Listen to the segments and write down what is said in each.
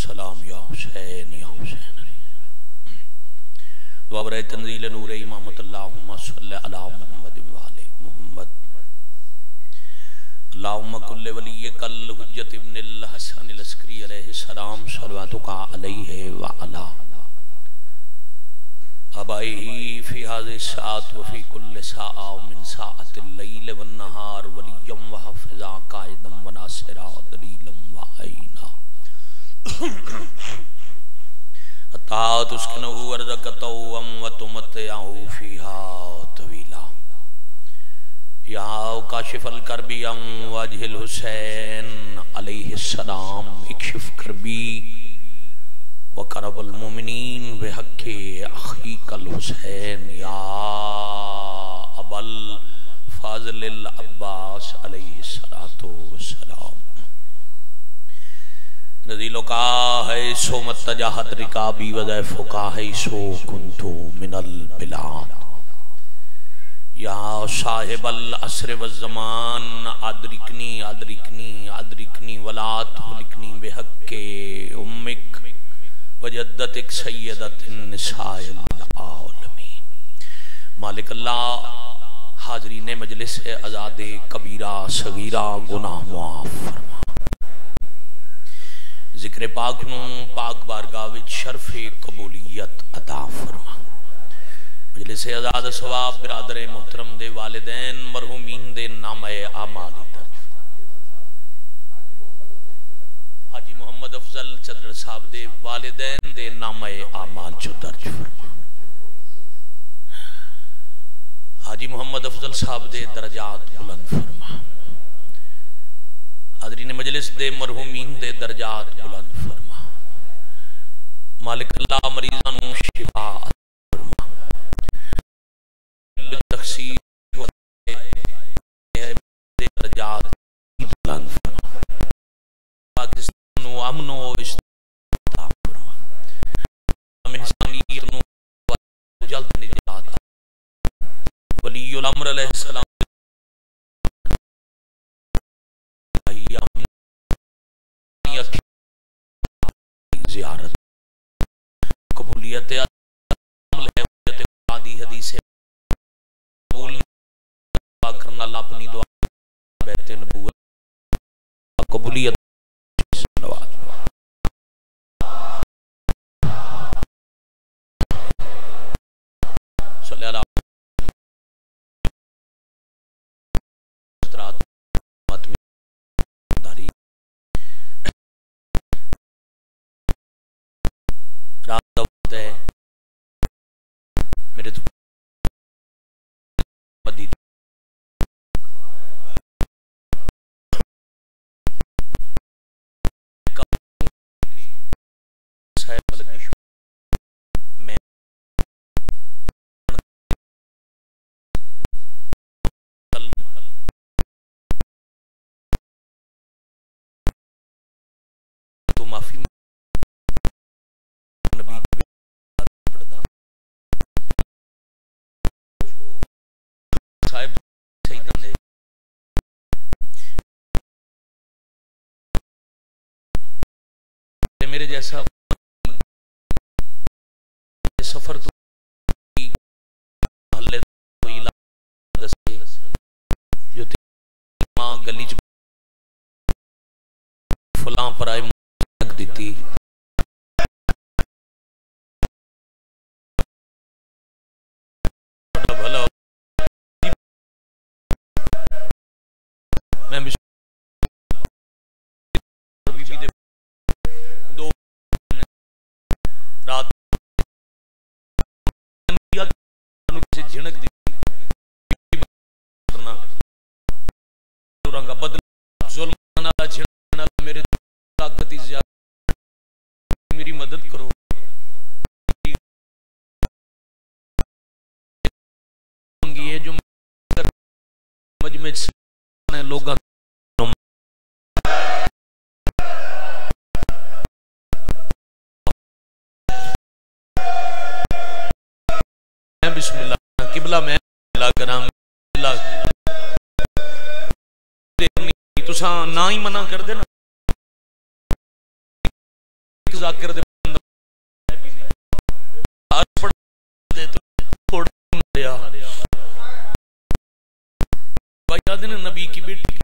سلام یا حسین یا حسین دعا برائے تنزیل نور امامت اللہم صلی علی محمد وعلی محمد اللہم کل ولی کل حجت ابن الحسن العسکری علیہ السلام صلواتک علیہ وعلا آبائیہ فی حاضر ساعت وفی کل ساعہ من ساعت اللیل والنہار ولیم وحفظا قائدم وناصرا دلیلم وعینا حتی تسکنہو ورزقتوم وتمتعہو فیہا طویلا یا کاشف الکربی ام وجہ الحسین علیہ السلام اکشف کربی وکرب المومنین بحق اخیق الحسین یا ابل فاضل العباس علیہ السلام نزیلو کا ہے سو متجاہت رکابی وضیفو کا ہے سو کنتو من البلاد یا صاحب العصر والزمان ادرکنی ادرکنی ادرکنی ولا تہلکنی بحق امک وجدتک سیدت النساء العالمین مالک اللہ حاضرین مجلس ازاد کبیرہ صغیرہ گناہ معاف فرما ذکر پاک نو پاک بارگاہ وچ شرف قبولیت عطا فرما مجلس ازاد ثواب برادر محترم دے والدین مرحومین دے نامہ اعمال درج حاجی محمد افضل چدر صاحب دے والدین دے نامہ اعمال چو درج فرما حاجی محمد افضل صاحب دے درجات بلند فرما حاضرین مجلس دے مرحومین دے درجات بلند فرما مالک اللہ مریضان شفا فرما تخصیص دے درجات بلند فرما پاکستان و امن و استعمال فرما انسانیت نو جلد نجات ولی الامر علیہ السلام زیارت قبولیت عمل ہے حجت قرآنی حدیث قبول کرنا اللہ اپنی دعا بیت نبوت قبولیت صلوات صلی اللہ میرے تو مدید میں تو معافی میرے جیسا سفر تو محلے کوئی دسے جو ماں گلی فلاں پر آئے مک دیتی میں رات جھنک دی رنگا بدل ظلم نہ جھنک میرے طاقت زیادہ میری مدد کرو یہ جو مجمع سے لوگاں بسم اللہ قبلہ میں اللہ کرام اللہ تساں نہ ہی منع کر دینا ذاکر دے نبی کی بیٹی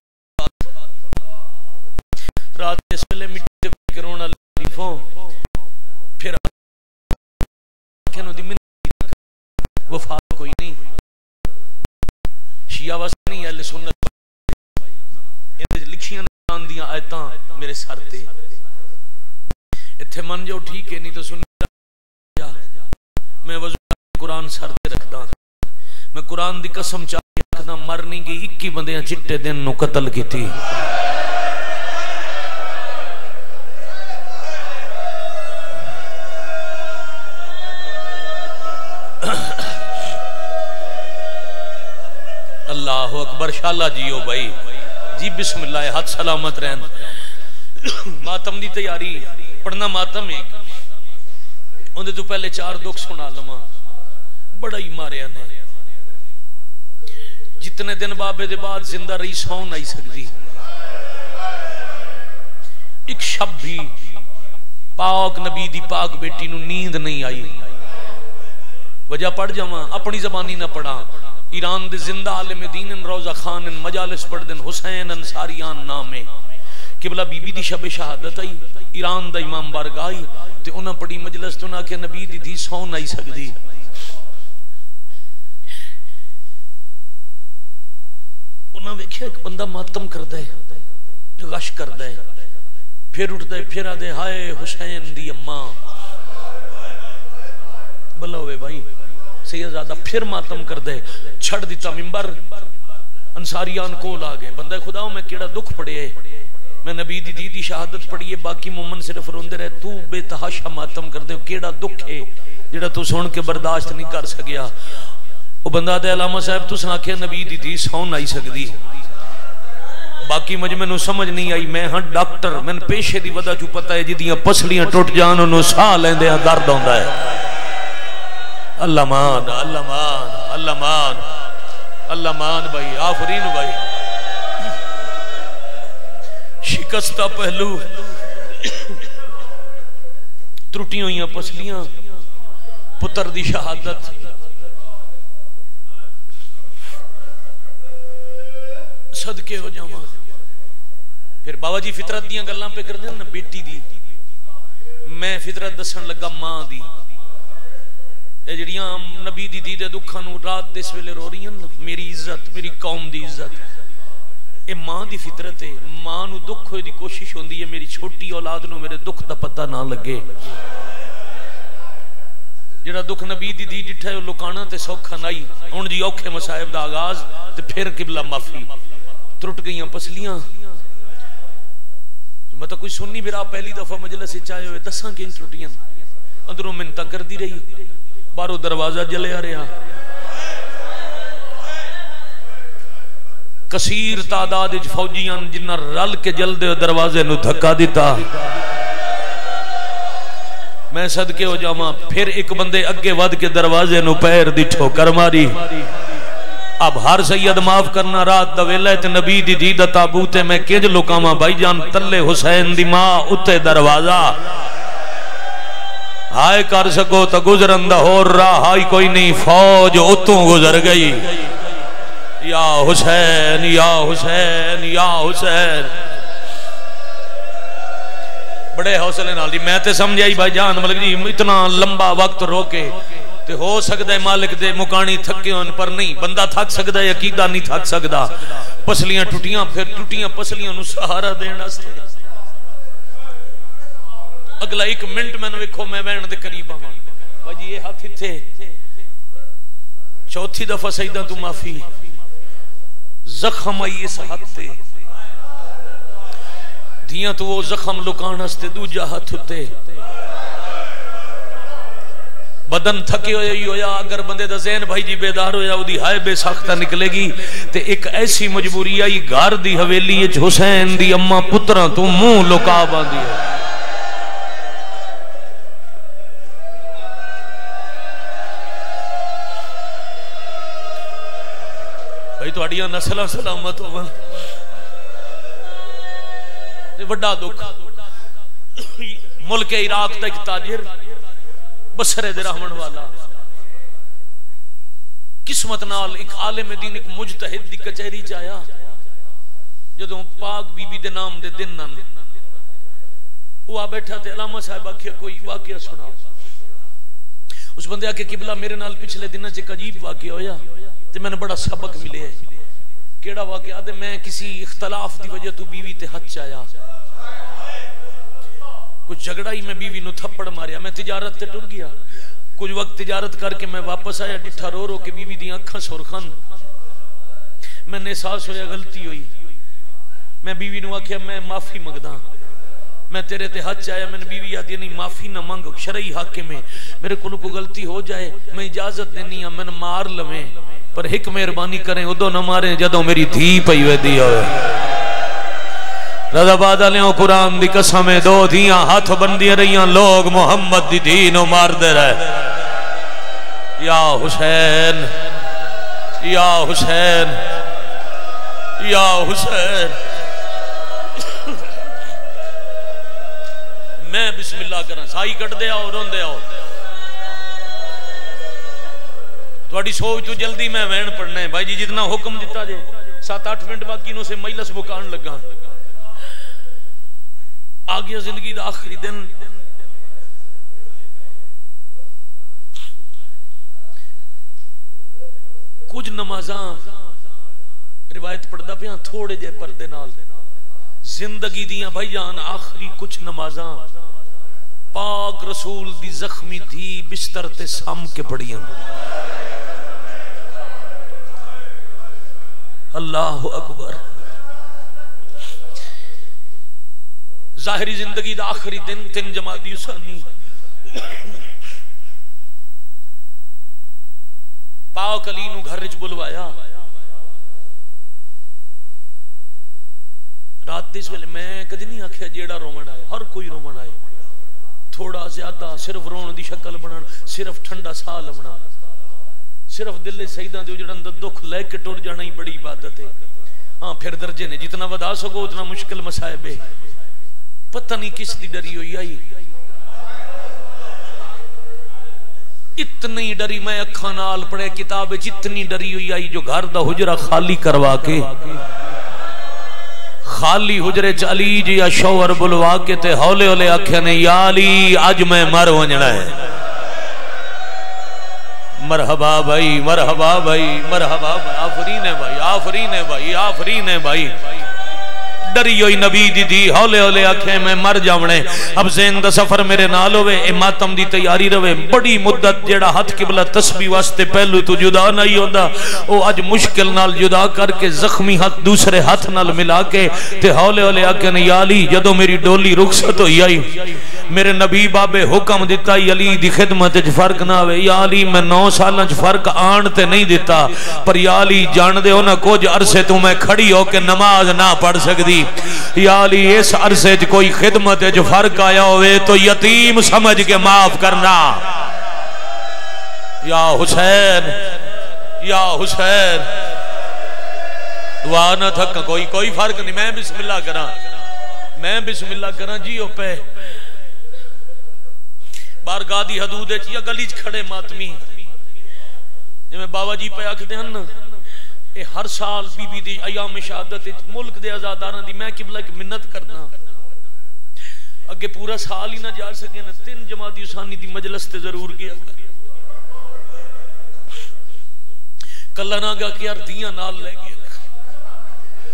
رات اس ویلے مٹی کرونا شریفوں پھر وفا کوئی نہیں شیعہ واسطے نہیں اہل سنت لکھیاں دیاں آیتاں میرے سر تے اتھے من جو ٹھیک ہے نہیں تو سن میں وضو قرآن سر تے رکھدا میں قرآن دی قسم چاہ کے رکھدا مرنی گئی 21 بندیاں چٹے دن نو قتل کیتی اللہ اکبر شاءاللہ جیو بھائی جی بسم اللہ ہاتھ سلامت رہن ماتم دی تیاری پڑھنا ماتم ایک اندھے تو پہلے 4 دکھ سنا لما بڑا ہی مارے نے جتنے دن بابے دے بعد زندہ رہی سو نہیں سکتی ایک شب بھی پاک نبی دی پاک بیٹی نو نیند نہیں آئی وجہ پڑھ جاواں اپنی زبانی نہ پڑھا ایران دے زندہ عالم دین روزہ خان مجالس پڑھ دن حسین انصاریان نامے قبلہ بی بی دی شب شہادت آئی ایران دا امام بارگاہ آئی تے انہاں پڑھی مجلس تو نہ کہ نبی دی تھی سو نہیں سکتی انہاں ویکھیا ایک بندہ ماتم کردہ ہے غش کردہ ہے پھر اٹھتا ہے پھر آدھے ہائے حسین دی اماں بلا ہوئے بھائی سیدزادہ پھر ماتم کر دے چھڑ دیتا ممبر انصاریان کو لاگے بندہ خدا میں کیڑا دکھ پڑے میں نبی دی دی شہادت پڑھیے باقی مومن صرف روندے رہے تو بے تحاشا ماتم کر دے کیڑا دکھ ہے جڑا تو سن کے برداشت نہیں کر سکیا وہ بندہ دے علامہ صاحب تو سنا کے نبی دی دی سون آئی سکتی باقی مجھ میں نو سمجھ نہیں آئی میں ہاں ڈاکٹر میں پیشے دی وجہ چو پتہ ہے جدیاں پسلیاں ٹوٹ جان انہوں ساہ لیندے ہیں درد ہوندا ہے اللہ مان اللہ مان اللہ مان اللہ مان بھائی آفرین بھائی شکستہ پہلو ترٹی ہوئیاں پسلیاں پتر دی شہادت صدقے ہو جاواں پھر بابا جی فطرت دیاں گلاں پہ کر دیں نا بیٹی دی میں فطرت دسن لگا ماں دی جڑیاں نبی دی دی دے دکھاں نو رات دے اس ویلے رو رہی ہیں میری عزت میری قوم دی عزت اے ماں دی فطرت ہے ماں نو دکھ ہوئے دی کوشش ہوندی ہے میری چھوٹی اولاد نو میرے دکھ دا پتہ نہ لگے جڑا دکھ نبی دی دی ڈٹھا ہے لکانا تے سوکھا نہیں ہن جی اوکھے مصائب دا آغاز تے پھر قبلہ معافی ٹرٹ گئیاں پسلیاں میں تو کوئی سننی بھی رہا پہلی دفعہ مجلس چاہے ہوئے دساں کیں ٹرٹیاں اندروں منتہ کر دی رہی بارو دروازہ جلے آ رہا کثیر تعداد فوجیاں جنہ رل کے جل دے دروازے نو دھکا دیتا میں صدقے ہو جاواں پھر ایک بندے اگے ود کے دروازے نو پیر دی ٹھوکر ماری اب ہر سید معاف کرنا رات دا ویلہ تے نبی دی دی دا تابوت میں کنج لکاواں بھائی جان تلے حسین دی ماں اتے دروازہ ہائے کر سکو تا گزرندہ ہو رہا ہائی کوئی نہیں فوج اتوں گزر گئی یا حسین یا حسین یا حسین بڑے حوصلے نال دی میں تے سمجھائی بھائی جان ملک جی اتنا لمبا وقت روکے تے ہو سکتا ہے مالک دے مکانی تھکے ہون پر نہیں بندہ تھک سکتا ہے عقیدہ نہیں تھک سکتا پسلیاں ٹوٹیاں پھر ٹوٹیاں پسلیاں نو سہارا دینا سے اگلا 1 منٹ میں ویکھو میں وین دے قریب آواں بھائی یہ ہاتھ تھے چوتھی دفعہ سیدہ تو معافی زخم آئی اس ہاتھ تے دھیاں تو وہ زخم لکان ہستے دوجہ ہاتھ تے بدن تھکے ہویا اگر بندے دا ذہن بھائی جی بیدار ہویا وہ دی ہائے بے ساختہ نکلے گی تے ایک ایسی مجبوری آئی گھر دی حویلی حسین دی اماں پتراں تو منہ لکا باندھی ہے بھائی تو اڑیاں نسلہ سلامت ہو بڑا دکھ ملک عراق دا ایک تاجر بصرے دے رحمن والا قسمت نال ایک عالم دین ایک مجتہد دی کچہری چایا جدوں پاک بی بی دے نام دے دن نن وہ بیٹھا تے علامہ صاحب آکھیا کوئی واقعہ سنا اس بندے آکے قبلہ میرے نال پچھلے دنوں چ عجیب واقعہ ہویا تے میں نے بڑا سبق ملے ہے کیڑا واقعہ تے میں کسی اختلاف دی وجہ تو بیوی تے ہتھ چایا کچھ جھگڑا ہی میں بیوی نو تھپڑ ماریا میں تجارت تے ٹر گیا کچھ وقت تجارت کر کے میں واپس آیا ڈٹھا رو رو کے بیوی دی اکھاں سرخن میں نے احساس ہویا غلطی ہوئی میں بیوی نو آکھیا میں معافی منگدا میں تیرے تے ہاتھ چاہیا میں نے بیوی آتی نہیں معافی نہ مانگ شرعی حق میں میرے کو غلطی ہو جائے میں اجازت دینی ہوں میں نے مار لویں پر ایک مہربانی کریں ادو نہ ماریں جدوں میری دھی پئی ویندی ہوئے رضا بادلیوں قرآن دی قسمیں دو دھیاں ہاتھ بندی رہیاں لوگ محمد دی دین و مار دے رہے یا حسین یا حسین یا حسین میں بسم اللہ کرنا سائی کٹ دے آؤ رون دے آؤ تھوڑی سوچ تو جلدی میں وین پڑھنا ہے بھائی جی جتنا حکم دیتا جے 7-8 منٹ بعد کینوں سے مجلس مکان لگا آگیا زندگی دا آخری دن کچھ نمازاں روایت پڑھدا پیاں تھوڑے جے پردے نال زندگی دیاں بھائی جان آخری کچھ نمازاں پاک رسول دی زخمی دھی بستر تے سام کے پڑھیاں اللہ اکبر ظاہری زندگی دا آخری دن 3 جمادی ثانی پاک علی نو گھر وچ بلوایا رات دس ویلے میں کدی نہیں آکھیا جیڑا رومن آئے ہر کوئی رومن آئے تھوڑا زیادہ صرف رون دی شکل بنان صرف ٹھنڈا سا لبنا صرف دل سیداں دے جڑا اندر دکھ لے کے ٹر جانا ہی بڑی عبادت ہے ہاں پھر درجے نے جتنا ودا سکو اتنا مشکل مصائب ہے پتہ نہیں کس دی ڈری ہوئی آئی اتنی ڈری میں اکھاں نال پڑھے کتاب جتنی ڈری ہوئی آئی جو گھر دا حجرہ خالی کروا کے خالی حجرے چ علی جی یا شوہر بلوا کے تے ہولے ہولے آکھیا نے یا علی اج میں مر ونجنا ہے مرحبا بھائی مرحبا بھائی مرحبا بھائی آفرین ہے بھائی آفرین ہے بھائی آفرین ہے بھائی ڈری ہوئی نبی دی دی ہولے ہولے آکھے میں مر جاونے اب زین دا سفر میرے نال ہوئے اے ماتم دی تیاری روے بڑی مدت جیڑا ہاتھ قبلہ تسبیح واسطے پہلو تو جدا نہیں ہوندا او اج مشکل نال جدا کر کے زخمی ہاتھ دوسرے ہاتھ نال ملا کے تے ہولے ہولے آکھے نے یا علی جدو میری ڈولی رخصت ہوئی آئی میرے نبی بابے حکم دیتا علی دی خدمت وچ فرق نہ ہوئے یا علی میں 9 سالاں وچ فرق آن تے نہیں دیتا پر یا علی جان دے ہو نہ کچھ عرصے تو میں کھڑی ہو کے نماز نہ پڑھ سکدی یا علی اس عرصے وچ کوئی خدمت وچ فرق آیا ہوئے تو یتیم سمجھ کے معاف کرنا یا حسین یا حسین دعا نہ تھک کوئی فرق نہیں میں بسم اللہ کراں جیو پہ بارگاہ دی حدود وچ یا گلی وچ کھڑے ماتمی جویں بابا جی پہ آکھدے ہن اے ہر سال بی بی دی ایام شہادت ملک دے آزاداراں دی میں قبلہ کی منت کرنا اگے پورا سال ہی نہ جا سکے نا 3 جمادی ثانی دی مجلس تے ضرور گیا کلہ نہ گا کہ یار دیاں نال لے گیا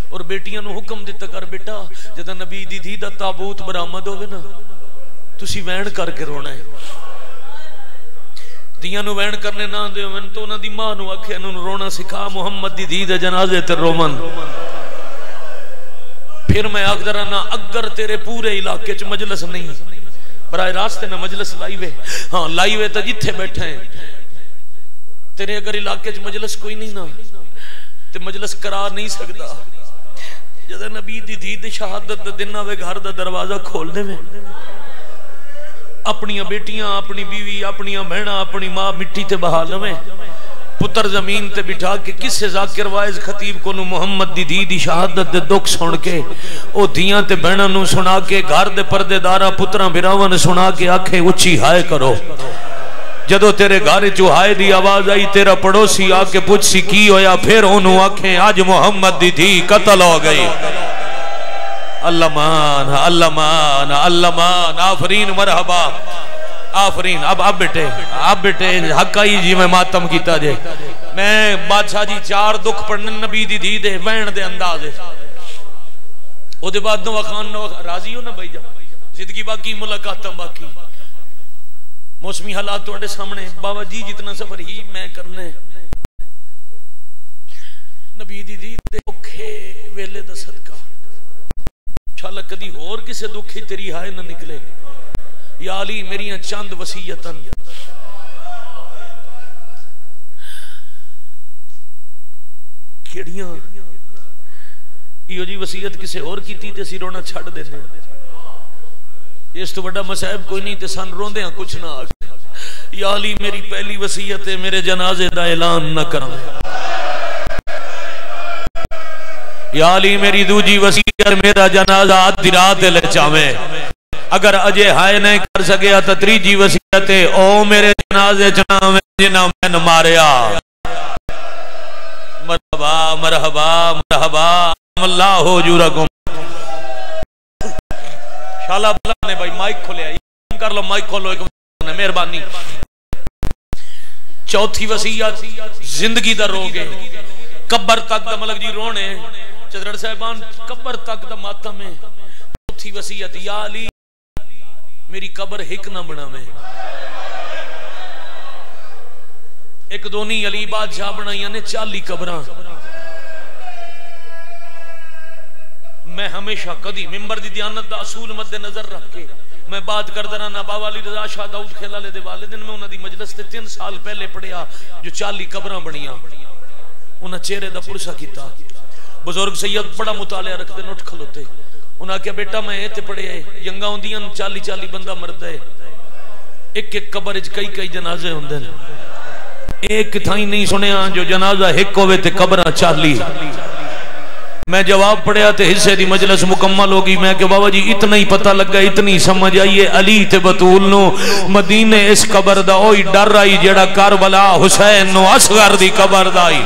اور بیٹیاں نو حکم دیتا کر بیٹا جدا نبی دی دھی دا تابوت برآمد ہوئے نا تسی وین کر کے رونا ہے دیاں نو وین کرنے نہ دے من تو نہ دی ماں نو آکھے انہوں رونا سکھا محمد دی دھی دے جنازے تے رومن پھر میں آگدرانا اگر تیرے پورے علاقے چ مجلس نہیں برائے راستے نہ مجلس لائیوے ہاں لائیوے تا جتھے بیٹھے ہیں تیرے اگر علاقے چ مجلس کوئی نہیں نا تے مجلس کرا نہیں سکتا جدہ نبی دی دھی دے شہادت دن آوے گھر دا دروازہ کھول دے میں اپنی بیٹیاں اپنی بیوی اپنی بہناں اپنی ماں مٹی تے بہا لویں پتر زمین تے بٹھا کے کسے ذاکر وائز خطیب کو نو محمد دی دھی دی شہادت دے دکھ سن کے او دھیاں تے بہناں نو سنا کے گھر دے پردے دارا پتراں بھراواں سنا کے آکھے اچھی ہائے کرو. جدو تیرے گھر چو ہائے دی آواز آئی تیرا پڑوسی آ کے پوچھ سی کی ہویا پھر انہوں آکھیں آج محمد دی دھی قتل ہو گئی. اللہ مان اللہ مان اللہ مان آفرین مرحبا آفرین. اب بیٹے حق آئی جی میں ماتم کیتا جے میں بادشاہ جی 4 دکھ پڑھنے نبی دی دھی دے وین دے اندازے او دے بعد نو خان نو راضی ہو نا بھائی جان زندگی باقی ملاقاتاں باقی موسمی حالات توڑے سامنے بابا جی جتنا سفر ہی میں کرنے نبی دی دھی دے اوکھے ویلے دا صدقہ انشاءاللہ کدی اور کسے دکھی تیری ہائے نہ نکلے. یا علی میریاں چند وسیعتن کیڑیاں یہ جی وسیعت کسے اور کی تھی تے سی رونا چھڑ دینے اس تو بڑا مسائب کوئی نہیں تے سن روندے ہیں کچھ نہ آگے. یا علی میری پہلی وسیعت ہے میرے جنازے دا اعلان نہ کروں. یا علی میری دوجی وسیعت میرا جنازہ آدھی رات لے چاہویں اگر اجے ہائے نہیں کر سکیا تو تریجی وسیعت ہے او میرے جنازے چناویں جنہ میں ماریا. مرحبا مرحبا مرحبا اللہ ہو جورکم. شالا بلا نے بھائی مائک کھولے آئی کر لو مائک کھولو ایک مہربانی. چوتھی وسیعت زندگی دا روگے قبر تک دا ملک جی رونے چدرڑ صاحبان قبر تک دا ماتم ہے. چوتھی وسیعت یا علی میری قبر ہک نہ بناویں. ایک دونی علی بادشاہ بنائیاں نے 40 قبراں. میں ہمیشہ کدی ممبر دی دیانت دا اصول مد نظر رکھ کے میں بات کر درانا بابا علی رضا شاہ داؤد خیلالے دے والدین میں انہاں دی مجلس تے 3 سال پہلے پڑھیا جو 40 قبراں بنیاں انہاں چہرے دا پرسا کیتا. بزرگ سید بڑا مطالعہ رکھتے نوٹ کھلوتے انہاں کہا بیٹا میں ایتے پڑھے ہیں ینگا ہوندیاں 40 بندہ مرد ہے ایک ایک قبر اچ کئی جنازے ہوندے ایک تھائی نہیں سنیا جو جنازہ ایک ہوئے تے قبرہ 40. میں جواب پڑھیا تے حصے دی مجلس مکمل ہوگی میں کہ بابا جی اتنا ہی پتہ لگا اتنی سمجھ آئیے علی تے بطول نو مدینے اس قبر دا اوئی ڈر آئی جیڑا کربلا حسین نو اصغر دی قبر دائی.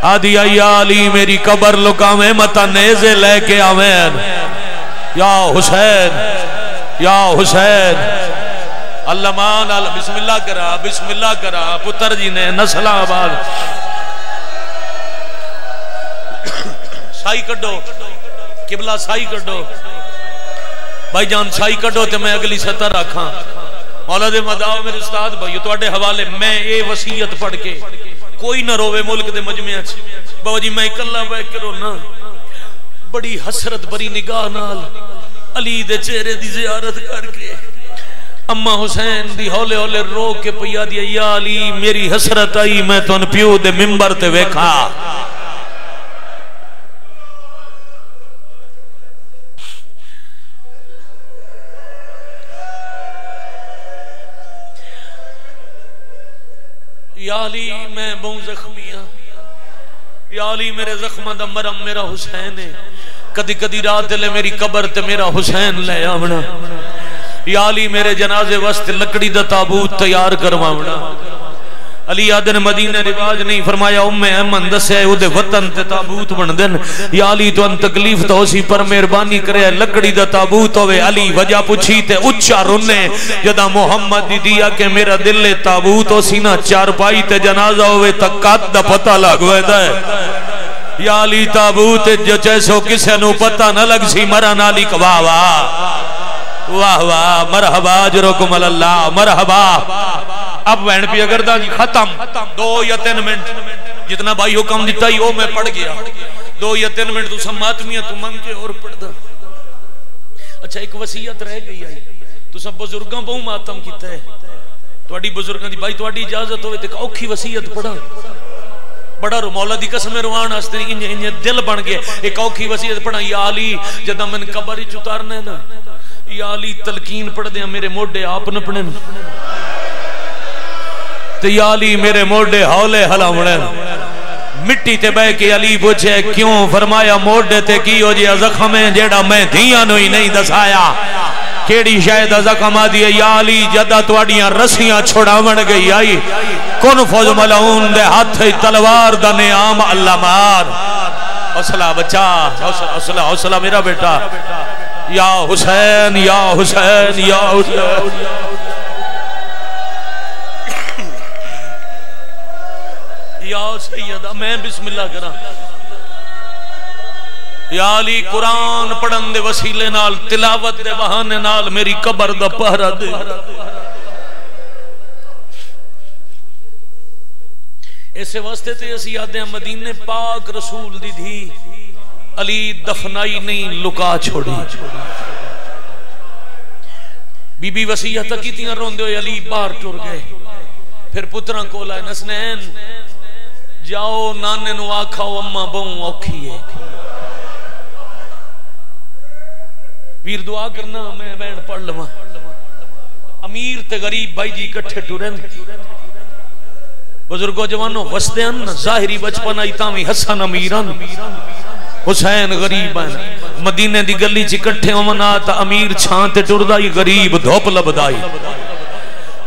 آدھی آئی یا علی میری قبر لکاویں متا نیزے لے کے آویں یا حسین یا حسین. اللہ مان اللہ بسم اللہ کرا پتر جی نے نسلہ آباد سائی کڈو قبلہ سائی کڈو بھائی جان سائی کڈو تے میں اگلی سطر رکھاں. مولا دے مداو میرے استاد بھائیو تو اڈے حوالے میں اے وسیعت پڑھ کے کوئی نہ روے ملک دے مجمع اچھ بابا جی میں اکلا بیٹھ کے رونا بڑی حسرت بری نگاہ نال علی دے چہرے دی زیارت کر کے اماں حسین دی ہولے ہولے رو کے پیا دیا یا علی میری حسرت آئی میں تو ان پیو دے ممبر تے ویکھا. یا علی میں بہت زخمی ہاں یا علی میرے زخمہ دا مرم میرا حسین ہے کدی کدی رات لے میری قبر تے میرا حسین لے آونا. یا علی میرے جنازے وسط لکڑی دا تابوت تیار کرواونا. علی آدن مدینہ رواج نہیں فرمایا ام ایمن دسے او دے وطن تے تابوت بن دن. یا علی تو ان تکلیف تو اسی پر مہربانی کرے لکڑی دا تابوت ہوئے. علی وجہ پوچھی تے اچھا رنے جدا محمد دی دیا کہ میرا دل تابوت ہو سینہ چار پائی تے جنازہ ہوئے تکات دا پتہ لگوے دائے. یا علی تابوت جو چیسو کسے نو پتہ نہ لگ سی مران علی کوا واہ واہ مرحبا اجرکم اللہ مرحبا. اب وین پی اگر دا جی ختم 2 یا 3 منٹ جتنا بھائی حکم دیتا ہی وہ میں پڑھ گیا 2 یا 3 منٹ تو سماتمیاں تو منگے اور پڑھ دا. اچھا ایک وسیعت رہ گئی آئی تو سب بزرگاں بہوں ماتم کیتا ہے توڑی بزرگاں دی بھائی توڑی اجازت ہوئے تک اوکھی وسیعت پڑھا بڑا رو مولا دی قسم روان آستے انجھے دل بن گئے. ایک اوکھی وسیعت پڑھا یا علی جدہ من قبری چتارنے نا یا علی تلقین پڑھ دیا میرے موڈے آپ نہ پڑھنے تے یا علی میرے موڈے ہولے ہلاونے مٹی تے بے کے علی پوچھے کیوں؟ فرمایا موڈے تے کی ہو جی زخم ہے جیڑا میں دھیاں نو ہی نہیں دسایا کیڑی شاید زخم آدھی ہے یا علی جدہ توڑیاں رسیاں چھوڑا من گئی آئی کن فوج ملعون دے ہاتھ تلوار دا نیام اللہ مار حوصلہ بچہ حوصلہ میرا بیٹا یا حسین یا حسین یا حسین یا سیدہ میں بسم اللہ کرا یا علی قرآن پڑھن دے وسیلے نال تلاوت دے بہانے نال میری قبر دا پہرا دے ایسے واسطے تے اسی یادیں مدینے پاک رسول دی دھی علی دفنائی نہیں لکا چھوڑی بی بی وسیعت کیتیاں روندے ہوئے علی باہر ٹر گئے پھر پتران کو لائے نسنین جاؤ نانے نو آکھاؤ اممہ بہوں اوکھی ہے پیر دعا کرنا میں بین پڑھ لواں امیر تے غریب بھائی جی کٹھے ٹورن بزرگو جوانوں وستے ان ظاہری بچپن آئی تامی حسن امیران حسین غریب ہیں مدینے دی گلی چی کٹھے امنا تا امیر چھانتے ٹردائی غریب دھوپ لبدائی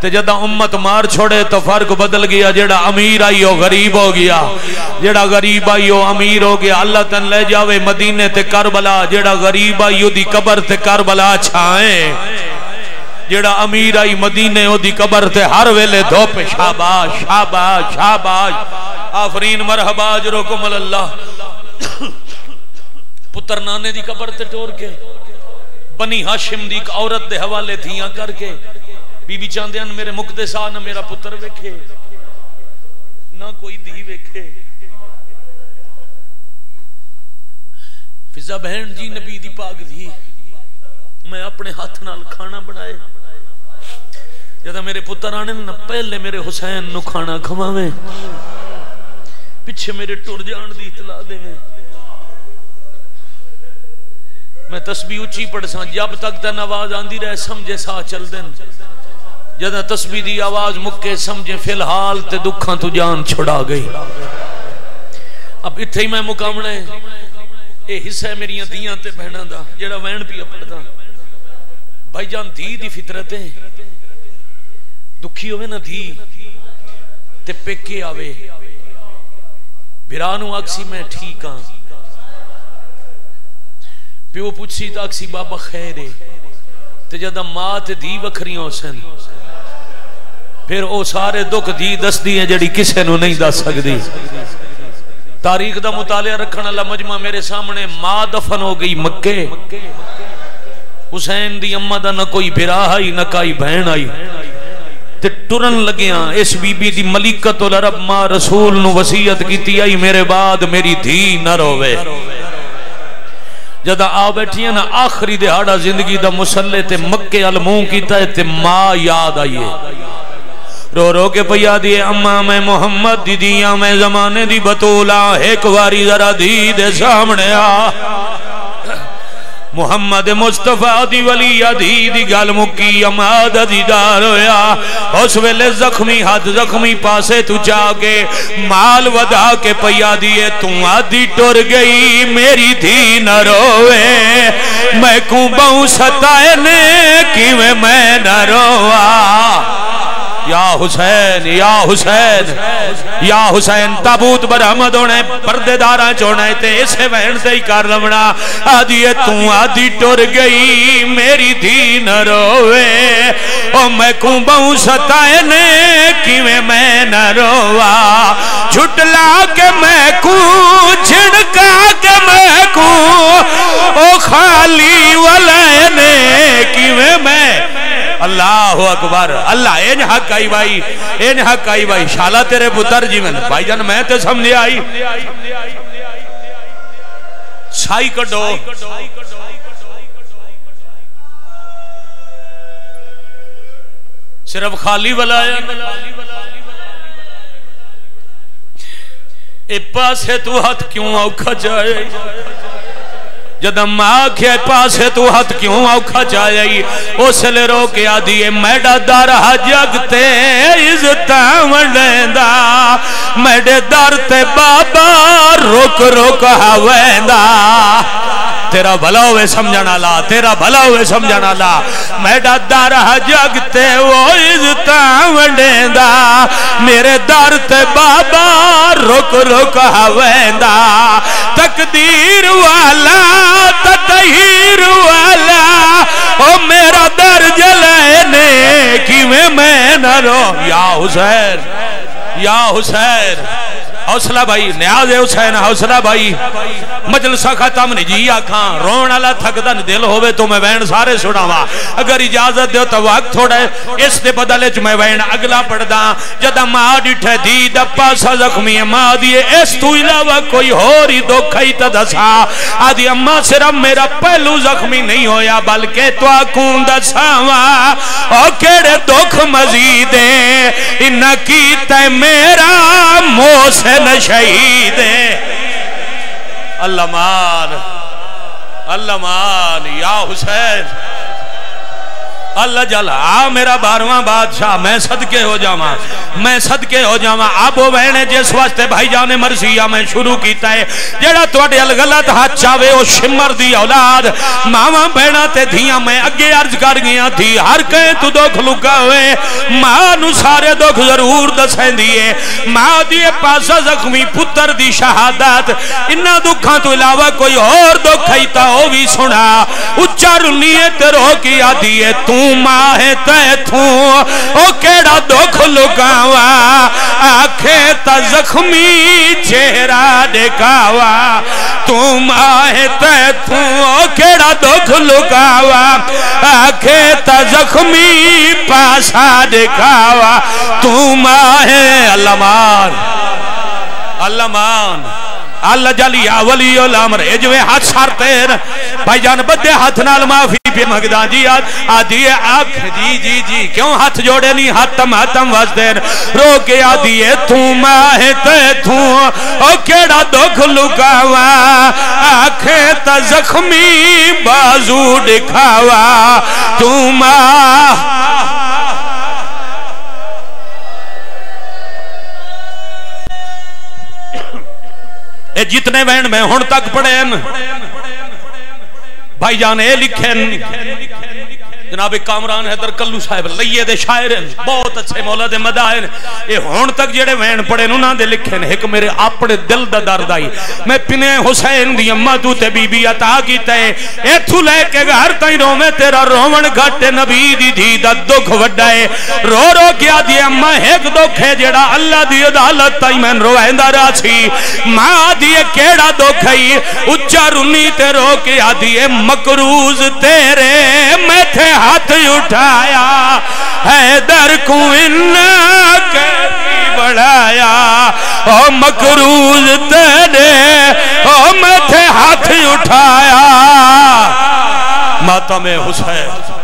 تے جدہ امت مار چھوڑے تو فرق بدل گیا جیڑا امیر آئی ہو غریب ہو گیا جیڑا غریب آئی ہو امیر ہو گیا اللہ تن لے جاوے مدینے تے کربلا جیڑا غریب آئی ہو دی قبر تے کربلا چھائیں جیڑا امیر آئی مدینے ہو دی قبر تے ہر ویلے دھوپ شاباش شاباش شاباش آفرین مرحبا اجرکم اللہ پتر نانے دی قبر تے ٹور کے بنی ہاشم دی ایک عورت دے حوالے تھیاں کر کے بی بی چاندیاں میرے مقدسہ نہ میرا پتر ویکھے نہ کوئی دھی ویکھے فضا بہن جی نبی دی پاک دی میں اپنے ہاتھ نال کھانا بنائے جدہ میرے پتر آنے نہ پہلے میرے حسین نو کھانا کھماویں پچھے میرے ٹور جان دی اطلاع دے میں تسبیح اچھی پڑھ ساں جب تک تن آواز آندی رہے سمجھے سا چل دن جدہ تسبیح دی آواز مکے سمجھے فی الحال تے دکھاں تو جان چھڑا گئی اب اتھے ہی میں مقامنے اے حصہ میری دیاں تے بہناں دا جڑا وین پیا پڑھ دا بھائی جان دھی دی فطرتیں دکھی ہوئے نا دھی تے پیکے آوے بھرانو اکسی میں ٹھیک ہاں پیو پوچھی تا اکسی بابا خیرے تے جدہ ماں تے دی وکھریاں ہو سن پھر او سارے دکھ دی دس دی ہیں جڑی کسے نو نہیں دس سکدی تاریخ دا مطالعہ رکھنا اللہ مجمع میرے سامنے ماں دفن ہو گئی مکے حسین دی امہ دا نہ کوئی بھرا آئی نہ کوئی بہن آئی تے ٹرن لگیاں اس بی بی دی ملکت العرب ماں رسول نو وصیت کیتی آئی میرے بعد میری دھی نہ روے جدہ آ بیٹھی ہیں نا آخری دہاڑا زندگی دا مسلح تے مکے علموں کیتا ہے تے ماں یاد آئیے رو رو کے پیا دیئے اماں میں محمد دی دیاں میں زمانے دی بطولہ ایک واری ذرا دی دے سامنے آ محمد مصطفیٰ دی ولی دی دی گل مکی اماد دیدار ہویا اس ویلے زخمی ہاتھ زخمی پاسے تو جاگے مال ودا کے پیا دیئے تو آدھی ٹر گئی میری دھی نہ روے میں کوں بہوں ستائنے کیویں میں نہ روا یا حسین یا حسین یا حسین تابوت برحمد ہونے پردے داراں چوڑنے تے اسے بہن سے ہی کار لمنا آدھیے تو آدھی ٹر گئی میری دھی نہ روے او میں کوں بہوں ستائنے کیویں میں نہ روا جھٹلا کے میں کوں جھڑکا کے میں کوں او خالی ولینے کیویں میں اللہ اکبر اللہ این حق آئی بھائی این حق آئی بھائی شالہ تیرے پتر جی میں بھائی جان میں تے سمجھے آئی چھائی کٹو صرف خالی ولایا اے پاسے تو ہاتھ کیوں آوکھا جائے جدہ ماں کے پاسے تو ہاتھ کیوں اوکھا چاہیے اس لے رو کے آدھیے میڈا در جگتے عزتاں ونڈیندا میڈے در تے بابا رک رک ہویندا تیرا بھلا ہوئے سمجھنا لا تیرا بھلا ہوئے سمجھنا لا میڈا در جگتے وہ عزتاں ونڈیندا میرے در تے بابا رک رک ہویندا تقدیر والا تطہیر والا او میرا در جلائنے کی میں نہ رو یا حسین یا حسین حوصلہ بھائی نیاز حسین حوصلہ بھائی مجلسہ ختم نہیں جی آکھاں رون اللہ تھکدن دل ہوئے تو میں وین سارے سڑاوا اگر اجازت دیو تو وقت تھوڑا ہے اس دے بدلے چ میں وین اگلا پڑھ دا جدہ ماں ڈٹھے دی دپا سا زخمی ماں دیے اس تو علاوہ کوئی ہوری دکھائی تا دسا آدھی اماں صرف میرا پہلو زخمی نہیں ہویا بلکہ تو آکون دساوا او کیڑے دکھ مزیدیں انہ کیتا میرا موسے شہید اللہ مان اللہ مان یا حسین اللہ جلا میرا 12واں بادشاہ میں صدقے ہو جاواں میں صدقے ہو جاواں اب وہ بہنے جس واسطے بھائی جان مرثیہ میں شروع کیتا ہے جڑا تواڈے غلط ہاتھ چاوے او شمر دی اولاد ماواں بہنا تے دھیاں میں اگے عرض کر گیا تھی ہر کہیں تو دکھ لکا ہوئے ماں نو سارے دکھ ضرور دسیندی ہے ماں دی پاسا زخمی پتر دی شہادت انہاں دکھاں تو علاوہ کوئی اور دکھ ہیتا ہو بھی سنا اچھا رنیے تے رو کی آدھی ہے تو ماں ہے تے تھوں او کیڑا دکھ لکاوا آنکھیں تا زخمی چہرہ دکھاوا تو ماں ہے تے تھوں او کیڑا دکھ لکاوا آنکھیں تا زخمی پاسا دکھاوا تو ماں ہے اللہ مان اللہ مان اللہ جلی ولی الامر اجوے ہاتھ سارتین بھائی جان بدے ہاتھ نال معافی پہ مگدان جی آدھی آنکھ جی جی جی کیوں ہاتھ جوڑے نہیں ہاتم ہاتم وزدین رو کے آدھی تو ماہ تے تھوں او کیڑا دکھ لکاوا آنکھیں تا زخمی بازو دکھاوا تو ماہ جتنے وین میں ہن تک پڑھیں بھائی جان اے لکھیں جناب کامران حیدر کلو صاحب لئیے دے شاعر بہت اچھے مولا دے مداحن اے ہون تک جڑے وین پڑے انہاں دے لکھن ایک میرے اپنے دل دا درد آئی میں پنے حسین دی اماں تو تے بی بی عطا کیتا ہے ایتھو لے کے گھر تائیں رو میں تیرا روون گھٹ نبی دی دھی دا دکھ وڈا ہے رو رو کیا دی اماں ایک دکھ ہے جڑا اللہ دی عدالت تائیں میں رویندہ را سی ماں دی کیڑا دکھ ہے اچھا رنی تے رو کیا دی مکروز تیرے میں تھے ہاتھ اٹھایا حیدر کو انہا کیسی بڑھایا او مکروز تیرے او میں تھے ہاتھ اٹھایا ماتم حسین